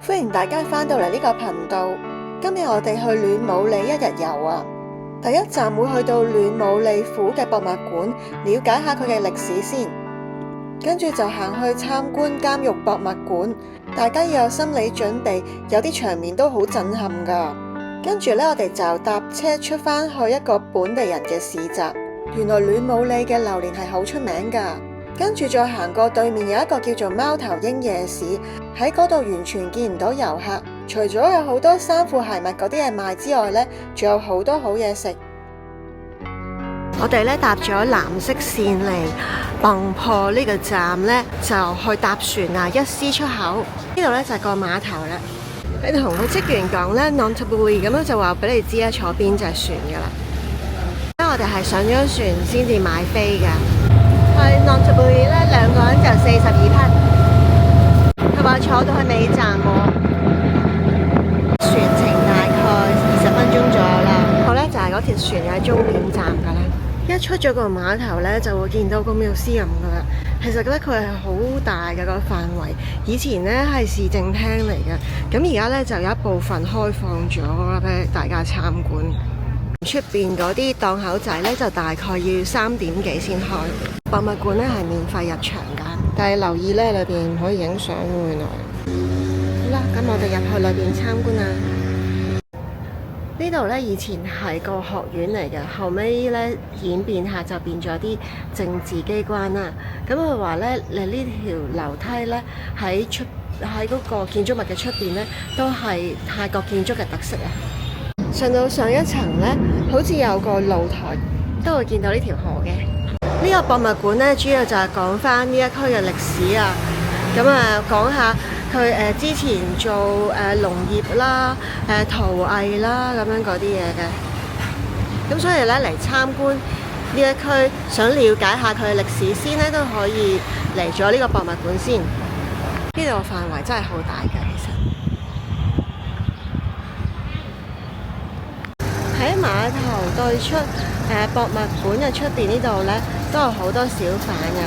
歡迎大家返到嚟呢個頻道。今日我哋去暖武里一日遊啊！第一站會去到暖武里府嘅博物館，了解下佢嘅歷史先。跟住就行去參觀監獄博物館，大家要有心理準備，有啲場面都好震撼㗎。跟住呢，我哋就搭車出返去一個本地人嘅市集。原來暖武里嘅榴蓮係好出名㗎。跟住再行過對面有一個叫做貓頭鷹夜市，喺嗰度完全見唔到遊客，除咗有好多衫褲鞋襪嗰啲嘢賣之外呢，仲有好多好嘢食。我哋呢搭咗藍色線嚟蹦破呢個站呢，就去搭船啊！1C 出口呢度呢，就係個碼頭啦。你同個職員講呢 Nonthaburi 咁樣就話俾你知咧，坐邊隻船噶啦。我哋係上咗船先至買飛噶。去 Nonthaburi 咧，2個人就42匹。佢話坐到去尾站喎，船程大概20分鐘左右啦。我咧就係嗰條船嘅終點站噶啦。一出咗個碼頭咧，就會見到個廟私人噶啦。其實咧佢係好大嘅個範圍，以前咧係市政廳嚟嘅，咁而家咧就有一部分開放咗俾大家參觀。出邊嗰啲檔口仔咧就大概要3點幾先開。博物館咧係免費入場噶，但係留意咧裏邊唔可以影相喎。原來好啦，咁我哋入去裏邊參觀啦。呢度咧以前係個學院嚟嘅，後尾咧演變下就變咗啲政治機關啦。咁佢話咧，你呢條樓梯咧喺嗰個建築物嘅出邊咧，都係泰國建築嘅特色啊。上到上一層咧，好似有個露台，都會見到呢條河嘅。呢個博物館咧，主要就係講翻呢一區嘅歷史啊。咁啊，講下佢之前做農業啦、陶藝啦咁樣嗰啲嘢嘅。咁所以咧嚟參觀呢一區，想了解下佢嘅歷史先咧，都可以嚟咗呢個博物館先。呢度範圍真係好大嘅，其實。喺碼頭對出博物館嘅出邊呢度呢，都有好多小販嘅，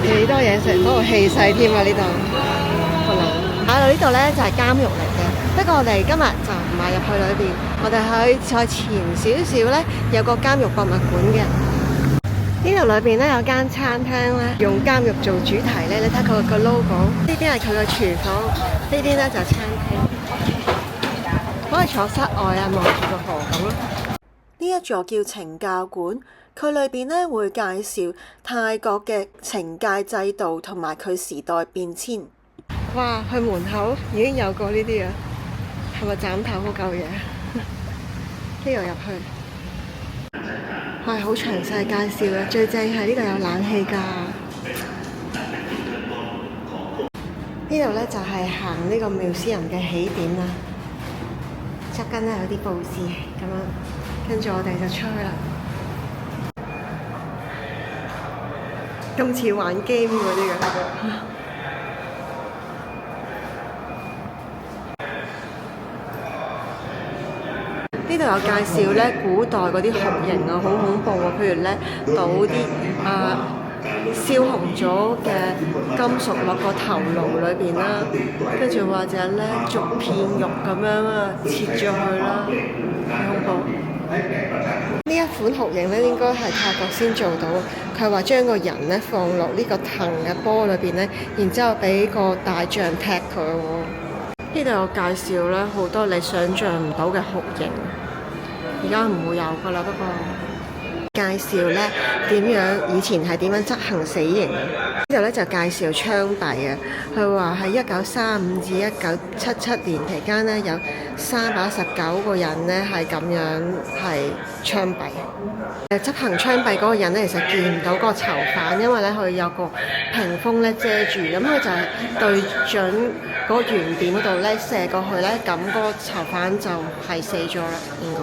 幾多嘢食，好有氣勢添啊！呢度好啦，呢度呢就係監獄嚟嘅，不過我哋今日就唔係入去裏邊，我哋去再前少少呢，有個監獄博物館嘅。呢度裏邊呢有間餐廳呢，用監獄做主題呢，你睇佢個 logo， 呢邊係佢個廚房，呢邊呢就餐廳。可以坐室外啊，望住個河咁咯。呢一座叫懲教館，佢裏邊咧會介紹泰國嘅懲戒制度同埋佢時代變遷。哇！去門口已經有個呢啲啊，係咪斬頭嗰嚿嘢？呢度入去，係好詳細介紹嘅。最正係呢度有冷氣㗎。呢度咧就係行呢個廟私人嘅起點啦。側跟咧有啲佈置咁樣，跟住我哋就出去啦。今次玩 game 嗰啲嘅，呢度有介紹咧古代嗰啲酷刑啊，好恐怖啊！譬如咧倒啲燒紅咗嘅金屬落個頭顱裏邊啦，跟住或者咧逐片肉咁樣啊切咗佢啦，好恐怖！呢一款酷刑咧應該係泰國先做到，佢話將個人咧放落呢個藤嘅波裏邊咧，然之後俾個大象踢佢喎。呢度有介紹咧好多你想像唔到嘅酷刑，而家唔會有噶啦，不過。介紹咧點樣以前係點樣執行死刑，呢度咧就介紹槍斃啊。佢話喺1935至1977年期間咧，有319個人咧係咁樣係槍斃。執行槍斃嗰個人咧，其實見唔到個囚犯，因為咧佢有個屏風咧遮住，咁佢就係對準嗰個圓點嗰度咧射過去咧，咁嗰個囚犯就係死咗啦，應該。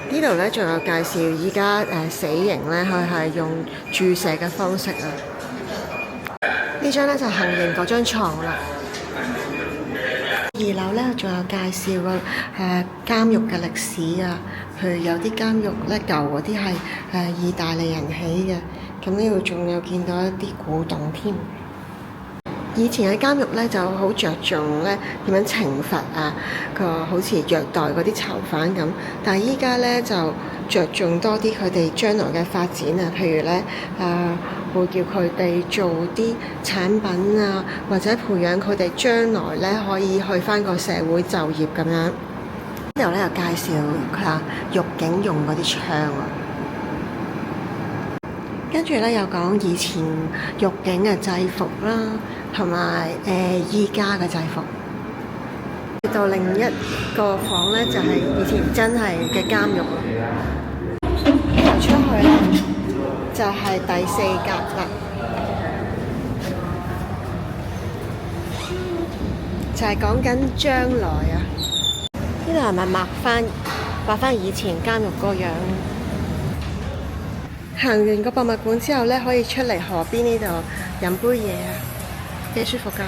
呢度咧仲有介紹依家死刑咧，佢係用注射嘅方式啊。呢張咧就行刑嗰張牀啦。2樓咧仲有介紹個監獄嘅歷史啊，譬如有啲監獄咧舊嗰啲係意大利人起嘅，咁呢度仲有見到一啲古董添。以前嘅監獄咧就好着重咧點樣懲罰啊個好似虐待嗰啲囚犯咁，但係依家咧就着重多啲佢哋將來嘅發展啊，譬如咧會叫佢哋做啲產品啊，或者培養佢哋將來咧可以去返個社會就業咁樣。之後咧又介紹佢話獄警用嗰啲槍啊。跟住咧又講以前獄警嘅制服啦，同埋依家嘅制服。去到另一個房咧，就係以前真係嘅監獄咯。由出去咧，就係第4格啦，就係講緊將來啊。呢度係咪畫翻以前監獄個樣？行完個博物館之後咧，可以出嚟河邊呢度飲杯嘢啊，幾舒服㗎。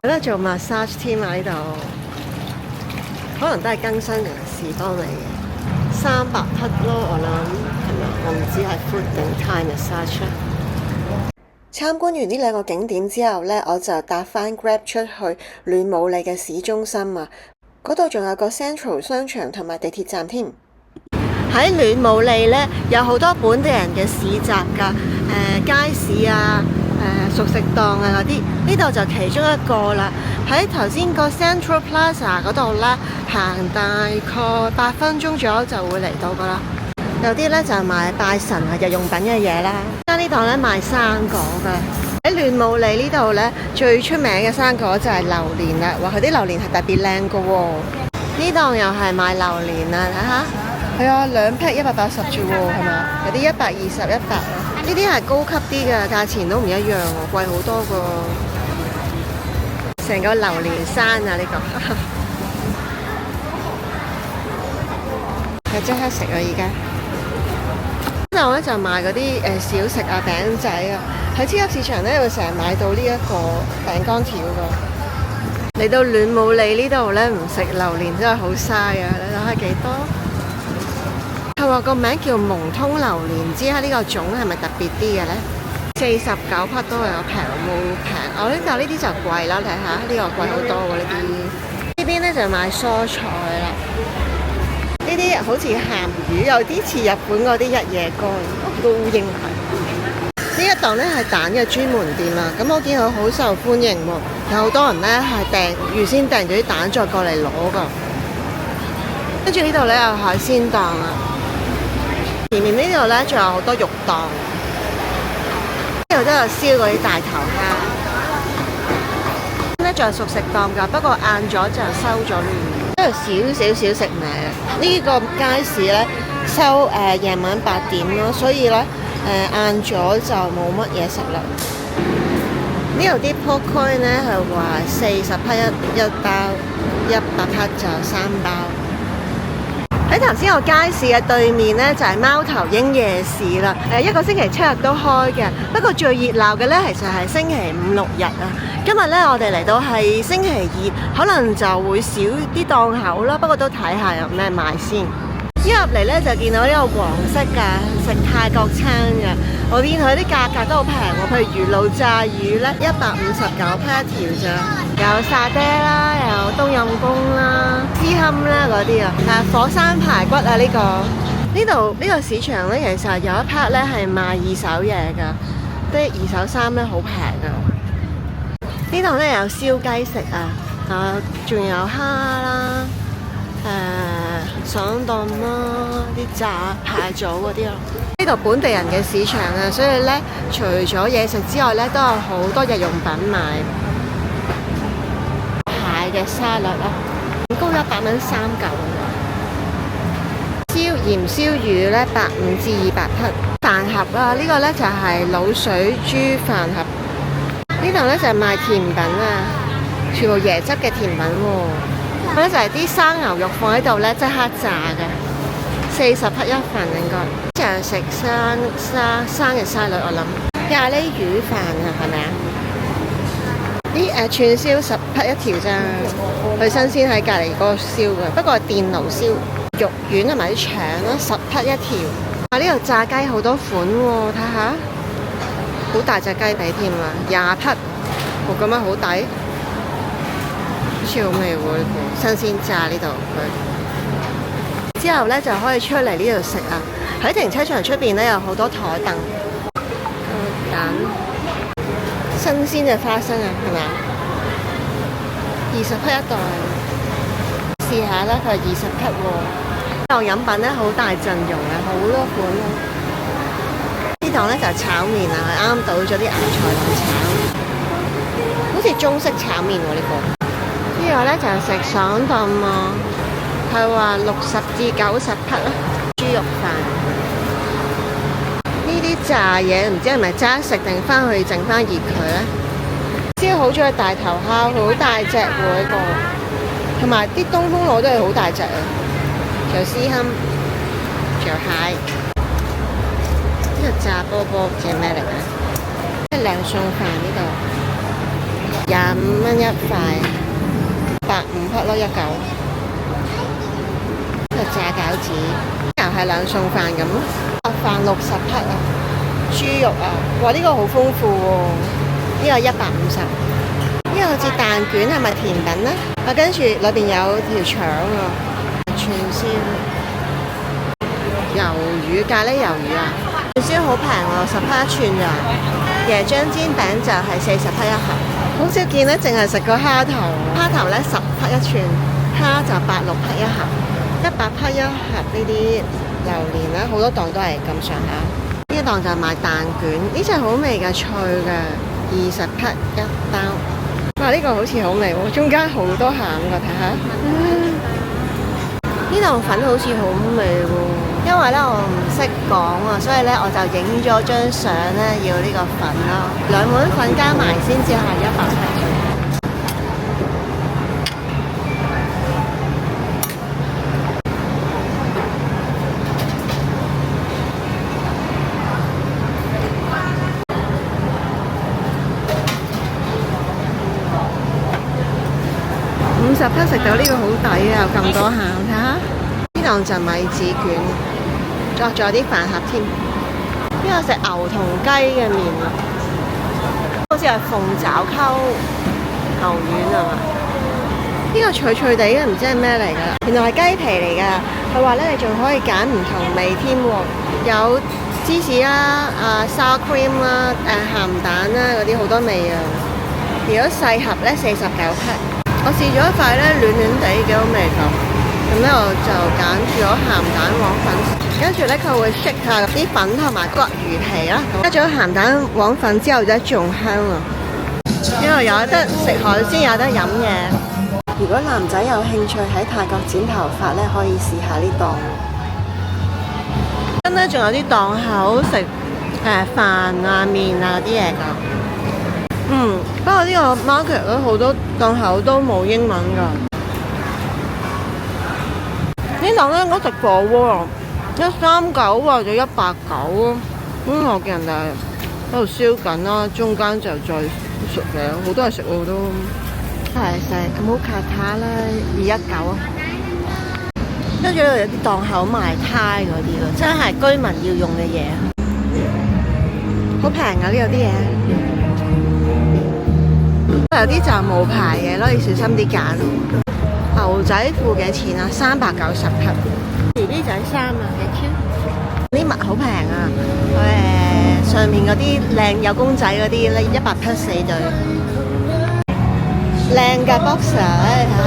有得做 massage 添啊！呢度可能都係更新人士幫你嘅，300匹咯，我諗係咪？我唔知係 foot 定 Thai massage。參觀完呢2個景點之後咧，我就搭翻 Grab 出去暖武里嘅市中心啊！嗰度仲有個 Central 商場同埋地鐵站添。喺暖武里咧，有好多本地人嘅市集㗎，街市啊，熟食檔啊嗰啲，呢度就其中一個啦。喺頭先個 Central Plaza 嗰度咧，行大概8分鐘左右就會嚟到㗎啦。有啲咧就賣拜神啊日用品嘅嘢啦，而家呢檔咧賣生果㗎。喺暖武里呢度咧，最出名嘅生果就係榴蓮啦，話佢啲榴蓮係特別靚㗎喎。呢檔又係賣榴蓮啊，睇下。係啊，2 pack 180啫喎，係咪？有啲120、100啊。呢啲係高級啲嘅，價錢都唔一樣喎，貴好多個。成個榴蓮山啊！呢個係即刻食啊！而家之後咧就賣嗰啲小食啊、餅仔啊。喺超級市場咧，會成日買到呢一個餅乾條㗎。嚟到暖武里呢度咧，唔食榴蓮真係好嘥啊！你睇下幾多？佢話個名叫蒙通榴蓮，唔知呢個種係咪特別啲嘅咧？49匹都係有平冇平，呢啲就貴啦，睇下呢個貴好多喎呢啲。呢邊咧就賣蔬菜啦，呢啲好似鹹魚，有啲似日本嗰啲日夜乾，都應係。呢一檔咧係蛋嘅專門店啦，咁我見佢好受歡迎喎，有好多人咧係預先訂咗啲蛋再過嚟攞㗎。跟住呢度咧有海鮮檔啊。前面呢度咧仲有好多肉檔，呢度都有燒嗰啲大頭蝦。呢仲有熟食檔㗎，不過晏咗就收咗啦。都有少食賣啊！呢個街市咧收夜晚8點咯，所以咧晏咗就冇乜嘢食啦。呢度啲 popcorn 咧係話40匹一包，100匹就3包。喺頭先個街市嘅對面呢，就係貓頭鷹夜市啦。一個星期7日都開嘅，不過最熱鬧嘅呢，其實係星期5、6日啊。今日呢，我哋嚟到係星期2，可能就會少啲檔口啦。不過都睇下有咩賣先。一入嚟呢，就見到呢個黃色㗎，食泰國餐嘅。我見佢啲價格都好平喎，譬如魚露炸魚呢，159匹一條咋。有沙爹啦，有冬陰功啦、絲堪啦嗰啲啊，火山排骨啊呢個市場咧，其實有一 part 咧係賣二手嘢㗎，啲二手衫咧好平啊。呢度咧有燒雞食啊，仲有蝦啦，爽檔啦，啲炸蟹棗嗰啲咯。呢度本地人嘅市場啊，所以咧除咗嘢食之外咧，都有好多日用品賣。蟹嘅沙律啦，高100蚊3嚿。鹽燒魚咧150至200匹。飯盒啦，呢個咧就係滷水豬飯盒。呢度咧就係賣甜品啊，全部椰汁嘅甜品喎。咁咧就係啲生牛肉放喺度咧，即刻炸嘅，40匹一份應該。就係食生嘅沙律，我諗咖喱魚飯啊，係咪啊？啲串燒10匹一條咋，佢新鮮喺隔離嗰個燒嘅，不過係電爐燒。肉丸同埋啲腸啦，10匹一條。呢度炸雞好多款喎，睇下好大隻雞髀添啊，20匹，咁樣好抵，好似好味喎呢個，新鮮炸呢度佢。之後咧就可以出嚟呢度食啊！喺停車場出邊咧有好多台凳，揀新鮮嘅花生啊，係咪啊？20匹一袋，試下啦，佢係20匹喎。呢檔飲品咧好大陣容啊，好多款咯。呢檔咧就係炒麵啊，啱倒咗啲芽菜落去炒，好似中式炒麵喎呢個。之後咧就係食爽燉啊，係話60至90匹啦，豬肉飯。呢啲炸嘢唔知係咪揸食定翻去整翻熱佢咧？燒好咗嘅大頭蝦，好大隻喎呢個，同埋啲東風螺都係好大隻啊！仲有絲堪，仲有蟹，呢個炸波波唔知係咩嚟嘅？即係涼餸飯呢度，25蚊一塊，150匹咯1嚿。呢個炸餃子，又係涼餸飯咁，飯60匹啊，豬肉啊，哇！呢個好豐富喎，呢個150。呢個好似蛋卷係咪甜品呢？啊，跟住裏邊有條腸啊。串燒魷魚，咖喱魷魚啊！串燒好平喎，10匹一串咋。椰漿煎餅就係40匹一盒。好少見咧，淨係食個蝦頭。蝦頭咧10匹一串，蝦就86匹一盒，100匹一盒呢啲榴蓮啦，好多檔都係咁上下。呢一檔就係賣蛋卷，呢隻好味嘅，脆嘅，20匹一包。哇！呢個好似好味喎，中間好多餡㗎，睇下。呢檔粉好似好味喎，因為咧我唔識講啊，所以咧我就影咗張相咧，要呢個粉咯，2碗粉加埋先至係100匹。50匹食到呢個好抵啊，有咁多餡，睇下呢檔就米紙卷，仲有啲飯盒添。呢個食牛同雞嘅麵，好似係鳳爪溝牛丸係嘛？呢個脆脆地嘅唔知係咩嚟㗎，原來係雞皮嚟㗎。佢話咧你仲可以揀唔同味添喎，有芝士啦、sour cream 啦、鹹蛋啦嗰啲好多味啊。如果細盒咧49匹。我試咗一塊咧，暖暖地幾好味㗎。咁咧我就揀咗鹹蛋黃粉，跟住咧佢會 shake 下啲粉同埋骨魚皮啦。加咗鹹蛋黃粉之後咧仲香啊！因為有得食海鮮，有得飲嘢。如果男仔有興趣喺泰國剪頭髮咧，可以試下呢檔。跟咧仲有啲檔口食飯啊、麵啊嗰啲嘢㗎。不過呢個 market 咧好多檔口都冇英文㗎。呢檔咧我食火鍋139或者189咯。我見人哋喺度燒緊啦，中間就再熟嘅，好多人食喎都。係食咁好卡塔啦，219啊。跟住呢度有啲檔口賣呔嗰啲咯，真係居民要用嘅嘢，好平啊！呢度啲嘢。有啲就冇牌嘅咯，要小心啲揀。牛仔褲幾錢啊？390匹。BB 仔衫啊，幾 Q？啲襪好平啊！上面嗰啲靚有公仔嗰啲咧，100匹4對。靚嘅 boxer 咧，睇下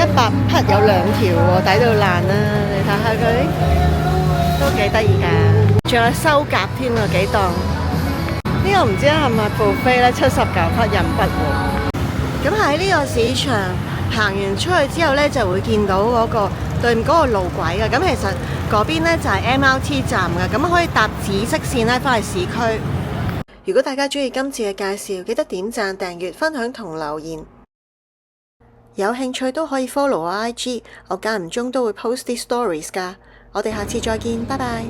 100匹有2條喎，抵到爛啦！你睇下佢，都幾得意㗎。仲有收夾添啊，幾檔。呢個唔知係咪 buffet 咧，79匹人筆喎。咁喺呢個市場行完出去之後咧，就會見到嗰個對面嗰個路軌嘅。咁其實嗰邊咧就係 MRT 站嘅，咁可以搭紫色線咧翻去市區。如果大家中意今次嘅介紹，記得點讚、訂閱、分享同留言。有興趣都可以 follow 我 IG，我間唔中都會 post 啲 stories㗎。我哋下次再見，拜拜。